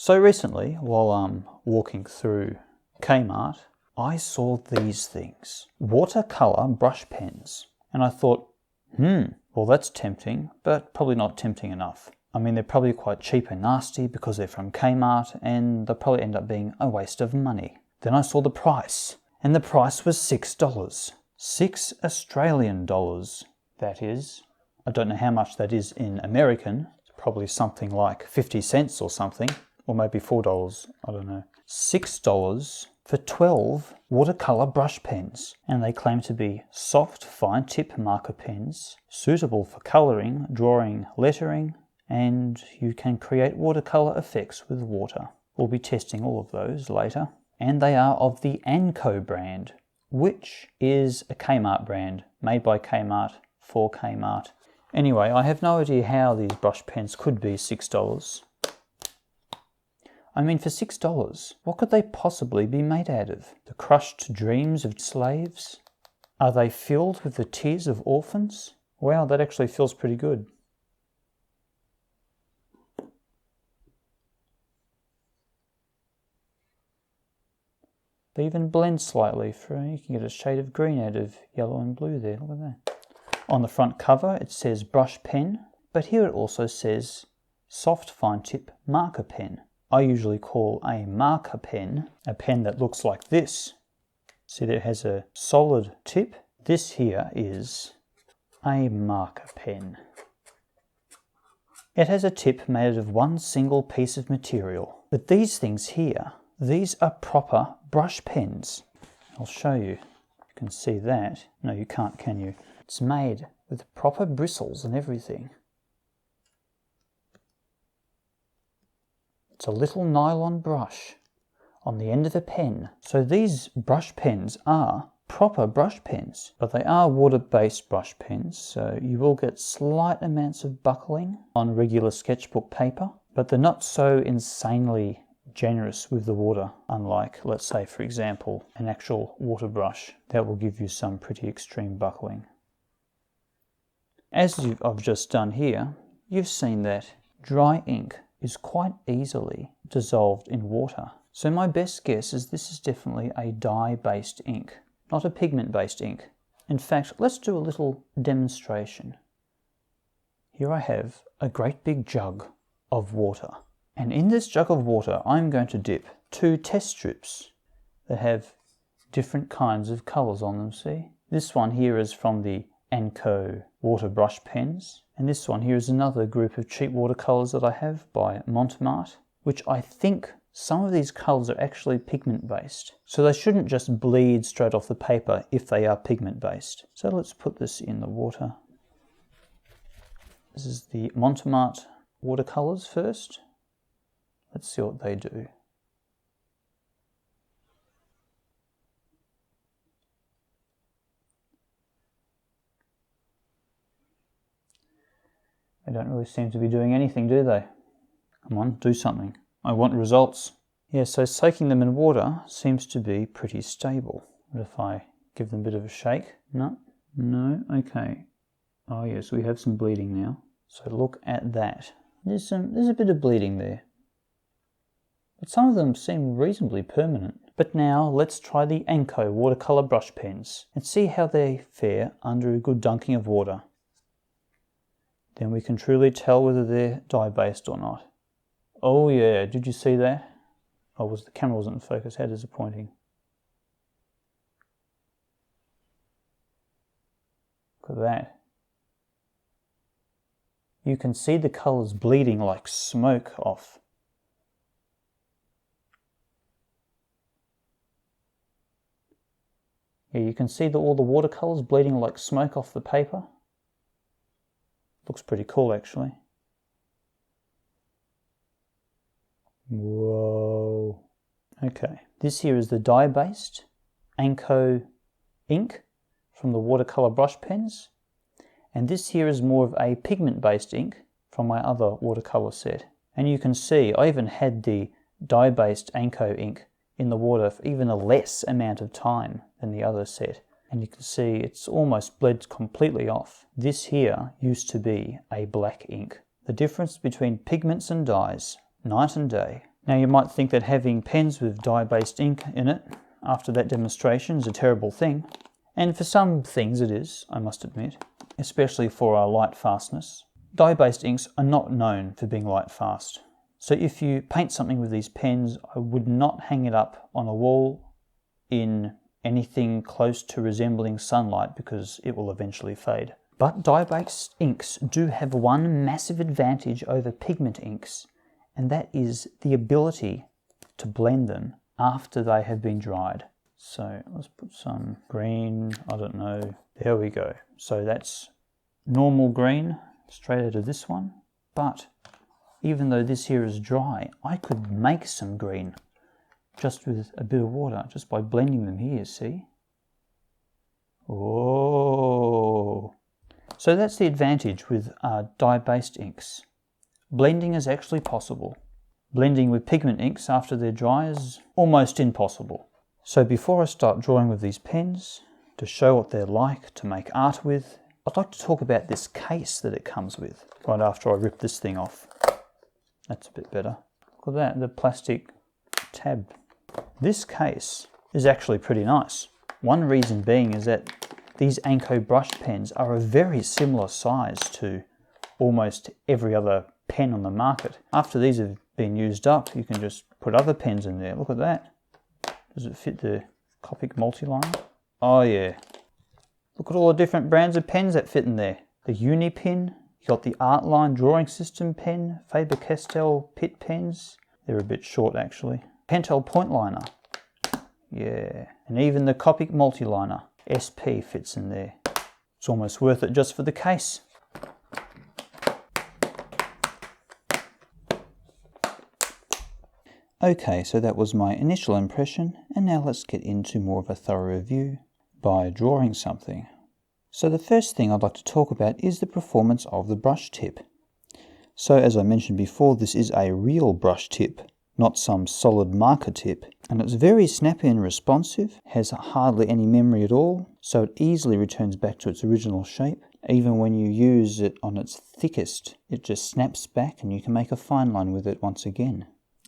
So recently, while I'm walking through Kmart, I saw these things. Watercolor brush pens. And I thought, well that's tempting, but probably not tempting enough. I mean, they're probably quite cheap and nasty because they're from Kmart, and they'll probably end up being a waste of money. Then I saw the price, and the price was $6. 6 Australian dollars, that is. I don't know how much that is in American. It's probably something like 50 cents or something. Or maybe $4, I don't know. $6 for 12 watercolor brush pens. And they claim to be soft, fine tip marker pens, suitable for coloring, drawing, lettering, and you can create watercolor effects with water. We'll be testing all of those later. And they are of the Anko brand, which is a Kmart brand, made by Kmart, for Kmart. Anyway, I have no idea how these brush pens could be $6. I mean, for $6, what could they possibly be made out of? The crushed dreams of slaves? Are they filled with the tears of orphans? Wow, that actually feels pretty good. They even blend slightly. You can get a shade of green out of yellow and blue there. Look at that. On the front cover, it says brush pen, but here it also says soft fine tip marker pen. I usually call a marker pen a pen that looks like this. See, that it has a solid tip. This here is a marker pen. It has a tip made of one single piece of material. But these things here, these are proper brush pens. I'll show you. You can see that. No, you can't, can you? It's made with proper bristles and everything. It's a little nylon brush on the end of a pen. So these brush pens are proper brush pens, but they are water-based brush pens, so you will get slight amounts of buckling on regular sketchbook paper, but they're not so insanely generous with the water, unlike, let's say, for example, an actual water brush. That will give you some pretty extreme buckling. As I've just done here, you've seen that dry ink is quite easily dissolved in water. So my best guess is this is definitely a dye-based ink, not a pigment-based ink. In fact, let's do a little demonstration. Here I have a great big jug of water. And in this jug of water, I'm going to dip 2 test strips that have different kinds of colors on them, see? This one here is from the Anko water brush pens. And this one here is another group of cheap watercolors that I have by Montmartre, which I think some of these colors are actually pigment based. So they shouldn't just bleed straight off the paper if they are pigment based. So let's put this in the water. This is the Montmartre watercolors first. Let's see what they do. They don't really seem to be doing anything, do they? Come on, do something. I want results. Yeah, so soaking them in water seems to be pretty stable. What if I give them a bit of a shake? No? No? Okay. Oh yes, we have some bleeding now. So look at that. There's a bit of bleeding there. But some of them seem reasonably permanent. But now let's try the Anko watercolor brush pens and see how they fare under a good dunking of water. Then we can truly tell whether they're dye-based or not. Oh yeah, did you see that? Oh, the camera wasn't in focus, how disappointing. Look at that. You can see the colours bleeding like smoke off. Yeah, you can see all the watercolours bleeding like smoke off the paper. Looks pretty cool, actually. Whoa. Okay, this here is the dye-based Anko ink from the watercolor brush pens. And this here is more of a pigment-based ink from my other watercolor set. And you can see I even had the dye-based Anko ink in the water for even a less amount of time than the other set. And you can see it's almost bled completely off. This here used to be a black ink. The difference between pigments and dyes, night and day. Now you might think that having pens with dye-based ink in it after that demonstration is a terrible thing. And for some things it is, I must admit, especially for our light fastness. Dye-based inks are not known for being light fast. So if you paint something with these pens, I would not hang it up on a wall in anything close to resembling sunlight because it will eventually fade. But dye-based inks do have one massive advantage over pigment inks, and that is the ability to blend them after they have been dried. So let's put some green, I don't know, there we go. So that's normal green, straight out of this one. But even though this here is dry, I could make some green just with a bit of water, just by blending them here, see? Oh! So that's the advantage with dye-based inks. Blending is actually possible. Blending with pigment inks after they're dry is almost impossible. So before I start drawing with these pens, to show what they're like to make art with, I'd like to talk about this case that it comes with, right after I rip this thing off. That's a bit better. Look at that, the plastic tab. This case is actually pretty nice. One reason being is that these Anko brush pens are a very similar size to almost every other pen on the market. After these have been used up, you can just put other pens in there. Look at that. Does it fit the Copic multi-liner? Oh yeah. Look at all the different brands of pens that fit in there. The Uni pen, you got the Artline drawing system pen, Faber-Castell Pitt pens. They're a bit short actually. Pentel point liner. Yeah. And even the Copic multi-liner. SP fits in there. It's almost worth it just for the case. Okay, so that was my initial impression, and now let's get into more of a thorough review by drawing something. So the first thing I'd like to talk about is the performance of the brush tip. So as I mentioned before, this is a real brush tip, not some solid marker tip, and it's very snappy and responsive, has hardly any memory at all, so it easily returns back to its original shape. Even when you use it on its thickest, it just snaps back and you can make a fine line with it once again.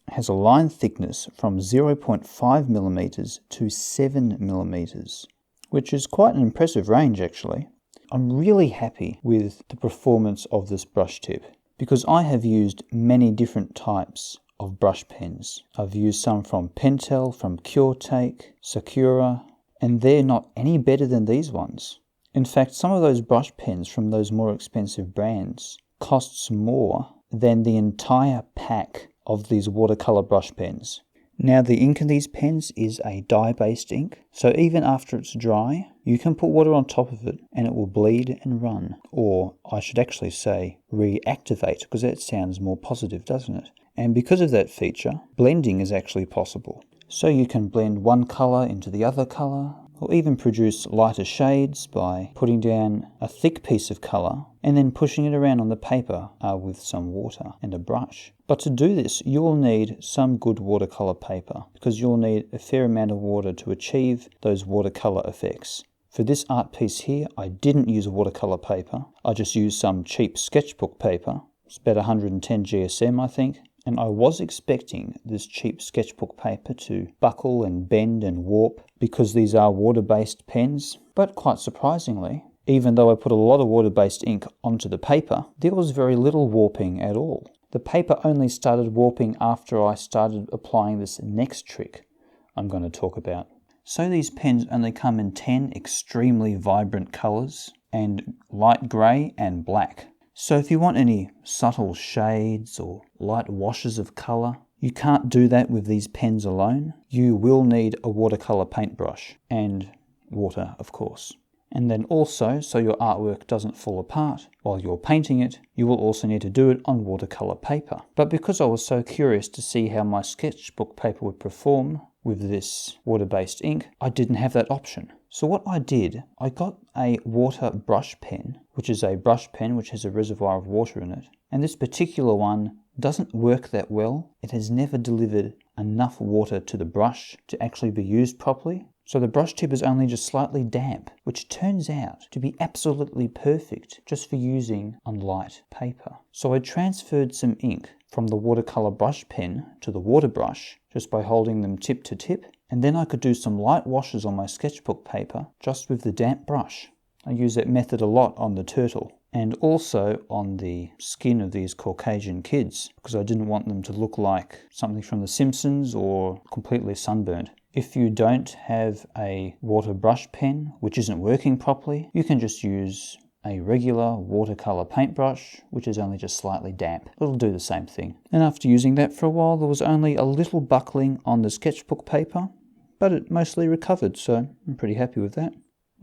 It has a line thickness from 0.5mm to 7mm, which is quite an impressive range actually. I'm really happy with the performance of this brush tip because I have used many different types of brush pens. I've used some from Pentel, from Take, Sakura, and they're not any better than these ones. In fact, some of those brush pens from those more expensive brands costs more than the entire pack of these watercolor brush pens. Now the ink in these pens is a dye-based ink, so even after it's dry, you can put water on top of it and it will bleed and run. Or I should actually say reactivate, because that sounds more positive, doesn't it? And because of that feature, blending is actually possible. So you can blend one color into the other color, or even produce lighter shades by putting down a thick piece of color and then pushing it around on the paper with some water and a brush. But to do this, you will need some good watercolor paper because you'll need a fair amount of water to achieve those watercolor effects. For this art piece here, I didn't use watercolor paper. I just used some cheap sketchbook paper. It's about 110 GSM, I think. And I was expecting this cheap sketchbook paper to buckle and bend and warp because these are water-based pens. But quite surprisingly, even though I put a lot of water-based ink onto the paper, there was very little warping at all. The paper only started warping after I started applying this next trick I'm going to talk about. So these pens only come in 10 extremely vibrant colors and light grey and black. So if you want any subtle shades or light washes of colour, you can't do that with these pens alone. You will need a watercolour paintbrush and water, of course. And then also, so your artwork doesn't fall apart while you're painting it, you will also need to do it on watercolour paper. But because I was so curious to see how my sketchbook paper would perform with this water-based ink, I didn't have that option. So what I did, I got a water brush pen, which is a brush pen which has a reservoir of water in it. And this particular one doesn't work that well. It has never delivered enough water to the brush to actually be used properly. So the brush tip is only just slightly damp, which turns out to be absolutely perfect just for using on light paper. So I transferred some ink from the watercolor brush pen to the water brush just by holding them tip to tip, and then I could do some light washes on my sketchbook paper just with the damp brush. I use that method a lot on the turtle and also on the skin of these Caucasian kids because I didn't want them to look like something from The Simpsons or completely sunburned. If you don't have a water brush pen which isn't working properly, you can just use a regular watercolor paintbrush, which is only just slightly damp. It'll do the same thing. And after using that for a while, there was only a little buckling on the sketchbook paper, but it mostly recovered, so I'm pretty happy with that.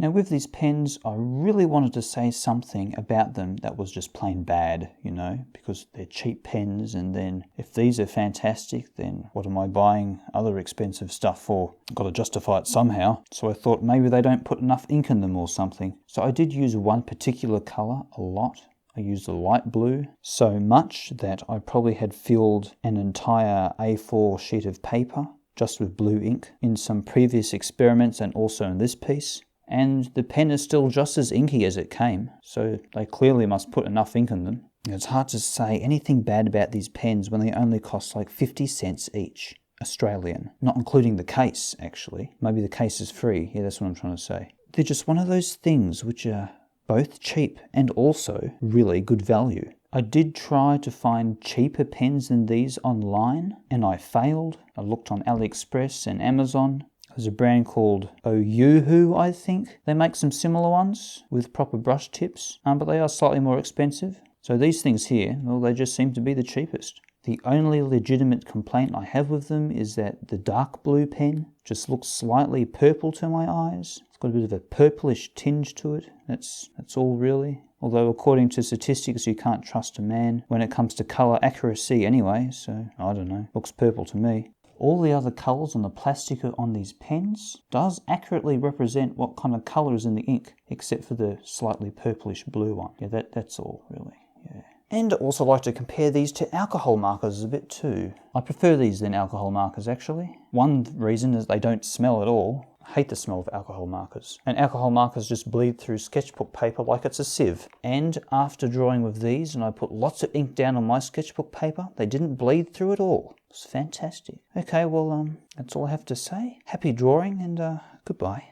Now with these pens, I really wanted to say something about them that was just plain bad, you know, because they're cheap pens, and then if these are fantastic, then what am I buying other expensive stuff for? I've got to justify it somehow. So I thought maybe they don't put enough ink in them or something. So I did use one particular colour a lot. I used a light blue, so much that I probably had filled an entire A4 sheet of paper just with blue ink in some previous experiments and also in this piece. And the pen is still just as inky as it came, so they clearly must put enough ink in them. It's hard to say anything bad about these pens when they only cost like 50 cents each, Australian. Not including the case, actually. Maybe the case is free, yeah, that's what I'm trying to say. They're just one of those things which are both cheap and also really good value. I did try to find cheaper pens than these online, and I failed. I looked on AliExpress and Amazon. There's a brand called Oyuhu, I think. They make some similar ones with proper brush tips, but they are slightly more expensive. So these things here, well, they just seem to be the cheapest. The only legitimate complaint I have with them is that the dark blue pen just looks slightly purple to my eyes. It's got a bit of a purplish tinge to it. That's all really. Although according to statistics, you can't trust a man when it comes to colour accuracy anyway, so I don't know. Looks purple to me. All the other colours on the plastic on these pens does accurately represent what kind of colour is in the ink, except for the slightly purplish blue one. Yeah, that's all really, yeah. And I also like to compare these to alcohol markers a bit too. I prefer these than alcohol markers actually. One reason is they don't smell at all. I hate the smell of alcohol markers. And alcohol markers just bleed through sketchbook paper like it's a sieve. And after drawing with these, and I put lots of ink down on my sketchbook paper, they didn't bleed through at all. It's fantastic. Okay, well, that's all I have to say. Happy drawing, and goodbye.